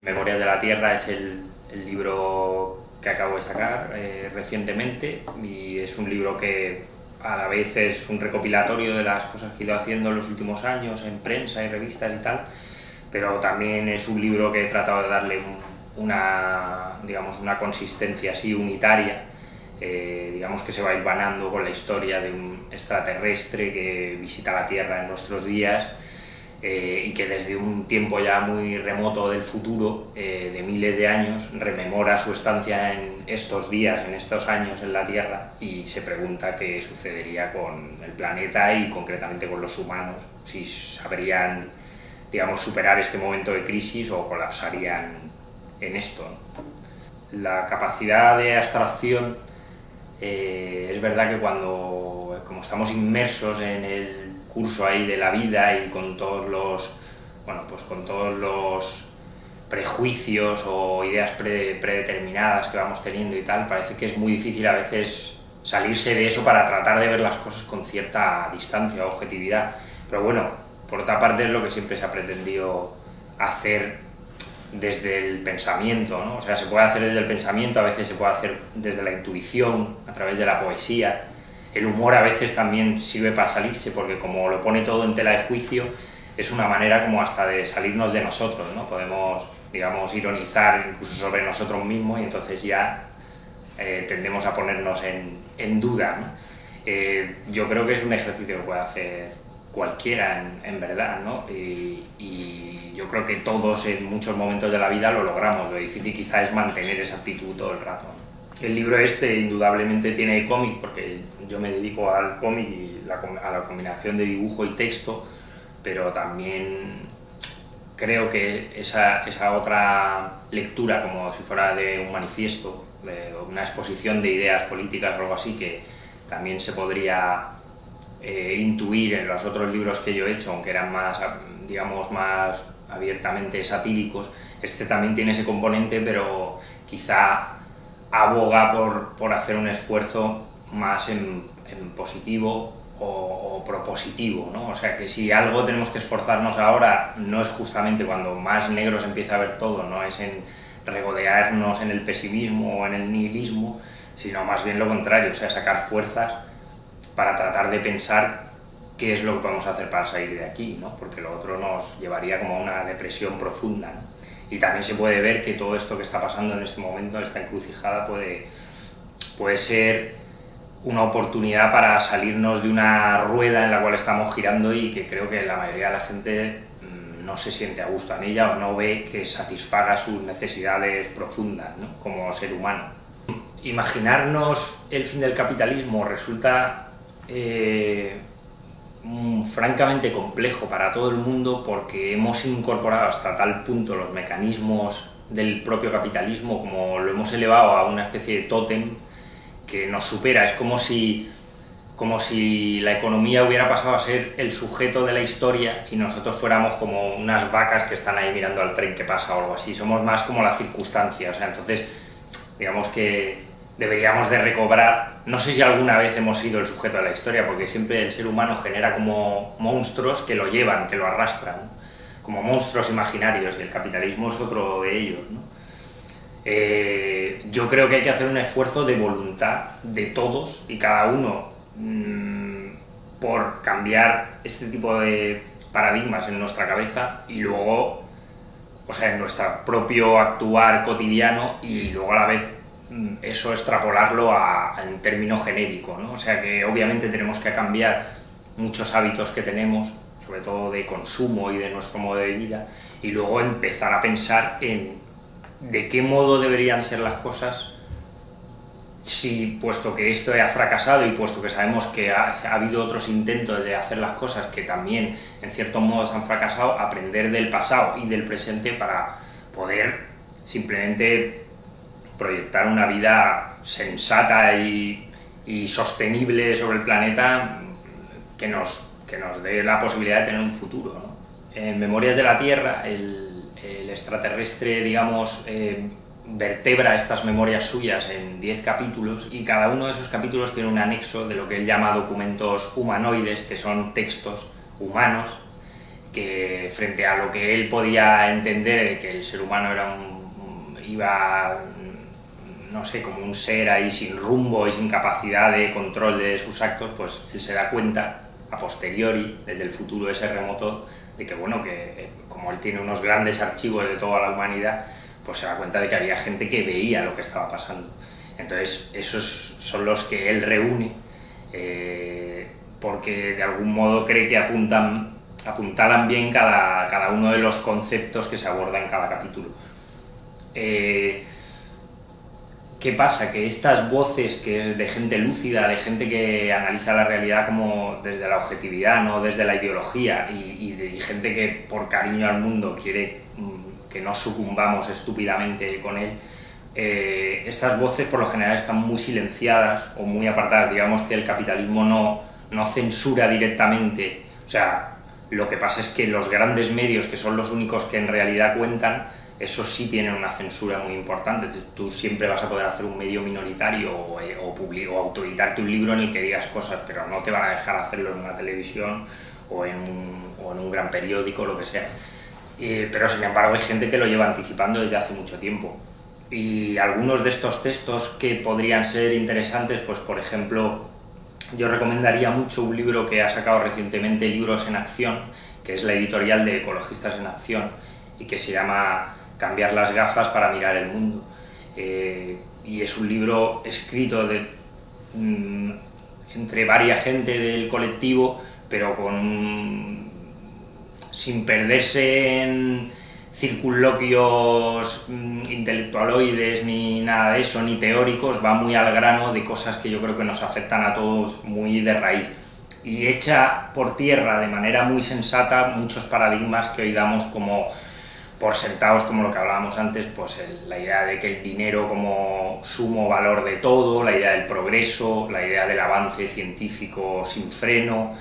Memorias de la Tierra es el libro que acabo de sacar recientemente, y es un libro que a la vez es un recopilatorio de las cosas que he ido haciendo en los últimos años en prensa y revistas y tal, pero también es un libro que he tratado de darle una consistencia así unitaria, digamos que se va hilvanando con la historia de un extraterrestre que visita la Tierra en nuestros días, y que desde un tiempo ya muy remoto del futuro, de miles de años, rememora su estancia en estos días, en estos años en la Tierra, y se pregunta qué sucedería con el planeta y concretamente con los humanos, si sabrían, digamos, superar este momento de crisis o colapsarían en esto, ¿no? La capacidad de abstracción, es verdad que como estamos inmersos en el curso ahí de la vida y con todos los prejuicios o ideas predeterminadas que vamos teniendo y tal, parece que es muy difícil a veces salirse de eso para tratar de ver las cosas con cierta distancia o objetividad. Pero bueno, por otra parte es lo que siempre se ha pretendido hacer desde el pensamiento, ¿no? O sea, se puede hacer desde el pensamiento, a veces se puede hacer desde la intuición, a través de la poesía. El humor a veces también sirve para salirse, porque como lo pone todo en tela de juicio, es una manera como hasta de salirnos de nosotros, ¿no? Podemos, digamos, ironizar incluso sobre nosotros mismos y entonces ya tendemos a ponernos en duda, ¿no? Yo creo que es un ejercicio que puede hacer cualquiera en verdad, ¿no? Y yo creo que todos en muchos momentos de la vida lo logramos. Lo difícil quizá es mantener esa actitud todo el rato, ¿no? El libro indudablemente tiene cómic, porque yo me dedico al cómic y a la combinación de dibujo y texto, pero también creo que esa otra lectura, como si fuera de un manifiesto, de una exposición de ideas políticas o algo así, que también se podría intuir en los otros libros que yo he hecho, aunque eran más, digamos, más abiertamente satíricos. Este también tiene ese componente, pero quizá aboga por hacer un esfuerzo más en positivo o propositivo, ¿no? O sea, que si algo tenemos que esforzarnos ahora, no es justamente cuando más negro se empieza a ver todo, no es en regodearnos en el pesimismo o en el nihilismo, sino más bien lo contrario, o sea, sacar fuerzas para tratar de pensar qué es lo que podemos hacer para salir de aquí, ¿no? Porque lo otro nos llevaría como a una depresión profunda, ¿no? Y también se puede ver que todo esto que está pasando en este momento, esta encrucijada, puede ser una oportunidad para salirnos de una rueda en la cual estamos girando y que creo que la mayoría de la gente no se siente a gusto en ella o no ve que satisfaga sus necesidades profundas, ¿no? Como ser humano. Imaginarnos el fin del capitalismo resulta francamente complejo para todo el mundo, porque hemos incorporado hasta tal punto los mecanismos del propio capitalismo, como lo hemos elevado a una especie de tótem que nos supera. Es como si la economía hubiera pasado a ser el sujeto de la historia y nosotros fuéramos como unas vacas que están ahí mirando al tren que pasa o algo así. Somos más como la circunstancia, o sea, entonces digamos que deberíamos de recobrar, no sé si alguna vez hemos sido el sujeto de la historia, porque siempre el ser humano genera como monstruos que lo llevan, que lo arrastran, ¿no? Como monstruos imaginarios, y el capitalismo es otro de ellos, ¿no? Yo creo que hay que hacer un esfuerzo de voluntad de todos y cada uno por cambiar este tipo de paradigmas en nuestra cabeza y luego, o sea, en nuestro propio actuar cotidiano, y luego a la vez eso extrapolarlo en término genérico, ¿no? O sea que obviamente tenemos que cambiar muchos hábitos que tenemos, sobre todo de consumo y de nuestro modo de vida, y luego empezar a pensar en de qué modo deberían ser las cosas, si, puesto que esto ha fracasado y puesto que sabemos que ha habido otros intentos de hacer las cosas que también en ciertos modos han fracasado, aprender del pasado y del presente para poder simplemente proyectar una vida sensata y sostenible sobre el planeta que nos dé la posibilidad de tener un futuro, ¿no? En Memorias de la Tierra, el extraterrestre, digamos, vertebra estas memorias suyas en 10 capítulos, y cada uno de esos capítulos tiene un anexo de lo que él llama documentos humanoides, que son textos humanos que frente a lo que él podía entender de que el ser humano era iba, no sé, como un ser ahí sin rumbo y sin capacidad de control de sus actos, pues él se da cuenta a posteriori, desde el futuro ese remoto, de que bueno, que como él tiene unos grandes archivos de toda la humanidad, pues se da cuenta de que había gente que veía lo que estaba pasando. Entonces esos son los que él reúne, porque de algún modo cree que apuntalan bien cada uno de los conceptos que se aborda en cada capítulo. ¿Qué pasa? Que estas voces que es de gente lúcida, de gente que analiza la realidad como desde la objetividad, no desde la ideología, y de gente que por cariño al mundo quiere que no sucumbamos estúpidamente con él, estas voces por lo general están muy silenciadas o muy apartadas. Digamos que el capitalismo no censura directamente, o sea, lo que pasa es que los grandes medios, que son los únicos que en realidad cuentan, esos sí tienen una censura muy importante. Entonces, tú siempre vas a poder hacer un medio minoritario o autoeditarte un libro en el que digas cosas, pero no te van a dejar hacerlo en una televisión o en un gran periódico o lo que sea. Pero sin embargo hay gente que lo lleva anticipando desde hace mucho tiempo. Y algunos de estos textos que podrían ser interesantes, pues por ejemplo, yo recomendaría mucho un libro que ha sacado recientemente, Libros en Acción, que es la editorial de Ecologistas en Acción, y que se llama Cambiar las gafas para mirar el mundo. Y es un libro escrito entre varias gente del colectivo, pero sin perderse en circunloquios intelectualoides ni nada de eso, ni teóricos. Va muy al grano de cosas que yo creo que nos afectan a todos muy de raíz, y echa por tierra de manera muy sensata muchos paradigmas que hoy damos como por sentados, como lo que hablábamos antes, pues la idea de que el dinero como sumo valor de todo, la idea del progreso, la idea del avance científico sin freno,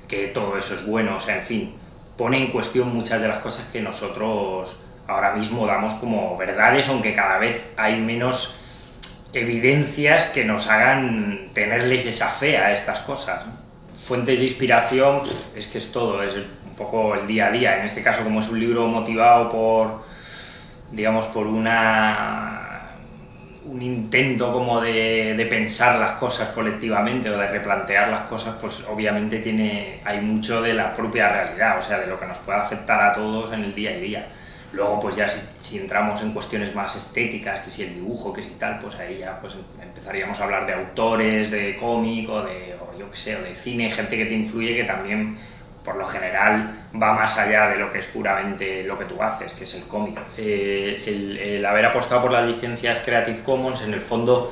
que todo eso es bueno. O sea, en fin, pone en cuestión muchas de las cosas que nosotros ahora mismo damos como verdades, aunque cada vez hay menos evidencias que nos hagan tenerles esa fe a estas cosas. Fuentes de inspiración, es que es todo, es un poco el día a día. En este caso, como es un libro motivado por, digamos, por un intento como de pensar las cosas colectivamente o de replantear las cosas, pues obviamente hay mucho de la propia realidad, o sea, de lo que nos puede afectar a todos en el día a día. Luego, pues ya si entramos en cuestiones más estéticas, que si el dibujo, que si tal, pues ahí ya pues empezaríamos a hablar de autores, de cómic o yo qué sé, o de cine, gente que te influye, que también por lo general va más allá de lo que es puramente lo que tú haces, que es el cómic. El haber apostado por las licencias Creative Commons, en el fondo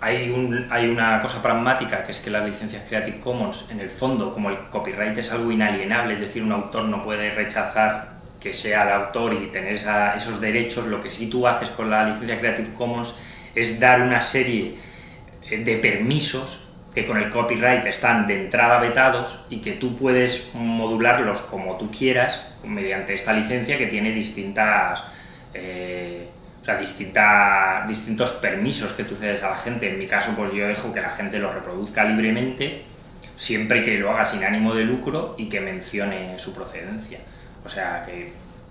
hay una cosa pragmática, que es que las licencias Creative Commons, en el fondo, como el copyright es algo inalienable, es decir, un autor no puede rechazar que sea el autor y tener esos derechos. Lo que sí tú haces con la licencia Creative Commons es dar una serie de permisos que con el copyright están de entrada vetados y que tú puedes modularlos como tú quieras mediante esta licencia, que tiene distintos permisos que tú cedes a la gente. En mi caso, pues yo dejo que la gente lo reproduzca libremente, siempre que lo haga sin ánimo de lucro y que mencione su procedencia. O sea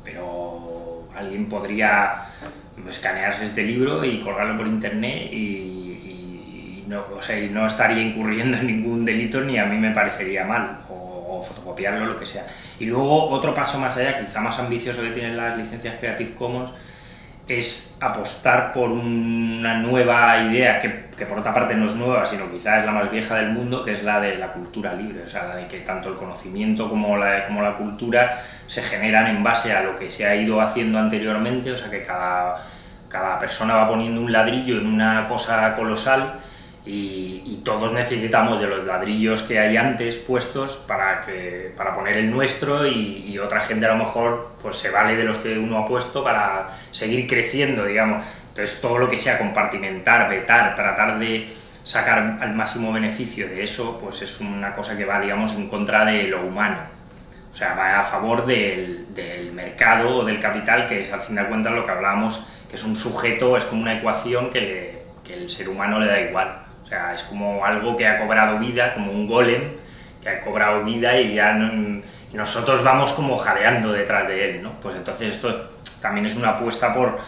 pero alguien podría escanearse este libro y colgarlo por internet y no estaría incurriendo en ningún delito, ni a mí me parecería mal, o fotocopiarlo, lo que sea. Y luego otro paso más allá, quizá más ambicioso, que tienen las licencias Creative Commons, es apostar por una nueva idea, que por otra parte no es nueva, sino quizá es la más vieja del mundo, que es la de la cultura libre. O sea, la de que tanto el conocimiento como la cultura se generan en base a lo que se ha ido haciendo anteriormente. O sea, que cada persona va poniendo un ladrillo en una cosa colosal, y todos necesitamos de los ladrillos que hay antes puestos para poner el nuestro, y otra gente a lo mejor pues se vale de los que uno ha puesto para seguir creciendo, digamos. Entonces todo lo que sea compartimentar, vetar, tratar de sacar al máximo beneficio de eso, pues es una cosa que va, digamos, en contra de lo humano. O sea, va a favor del mercado o del capital, que es al fin de cuentas lo que hablábamos, que es un sujeto, es como una ecuación que el ser humano le da igual. O sea, es como algo que ha cobrado vida, como un golem que ha cobrado vida y ya nosotros vamos como jadeando detrás de él, ¿no? Pues entonces esto también es una apuesta por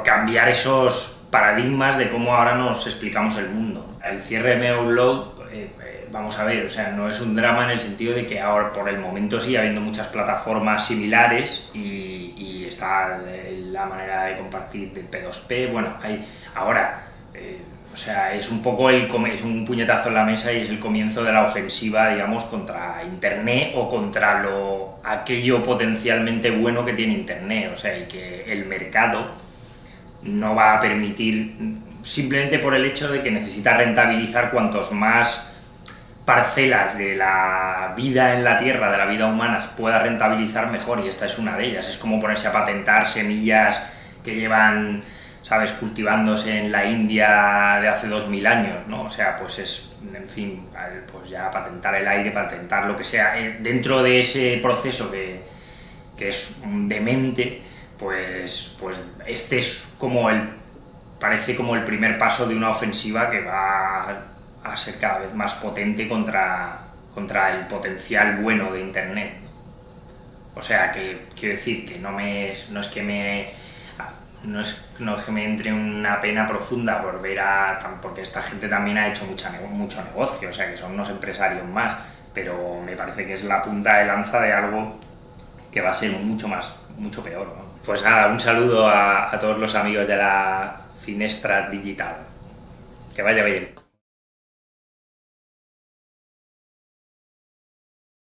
cambiar esos paradigmas de cómo ahora nos explicamos el mundo. El cierre de Media Upload, vamos a ver, o sea, no es un drama en el sentido de que ahora por el momento sigue habiendo muchas plataformas similares y está la manera de compartir de P2P, bueno, hay ahora, o sea, es un poco es un puñetazo en la mesa y es el comienzo de la ofensiva, digamos, contra Internet o contra aquello potencialmente bueno que tiene Internet, o sea, y que el mercado no va a permitir, simplemente por el hecho de que necesita rentabilizar cuantos más parcelas de la vida en la Tierra, de la vida humana, pueda rentabilizar mejor, y esta es una de ellas. Es como ponerse a patentar semillas que llevan, ¿sabes?, cultivándose en la India de hace 2000 años, ¿no? O sea, pues es, en fin, pues ya patentar el aire, patentar lo que sea. Dentro de ese proceso que es demente, pues este es como parece como el primer paso de una ofensiva que va a ser cada vez más potente contra el potencial bueno de Internet. O sea, que quiero decir que no es que me entre una pena profunda por ver porque esta gente también ha hecho mucho negocio, o sea, que son unos empresarios más, pero me parece que es la punta de lanza de algo que va a ser mucho peor, ¿no? Pues nada, un saludo a todos los amigos de la Finestra Digital. Que vaya bien.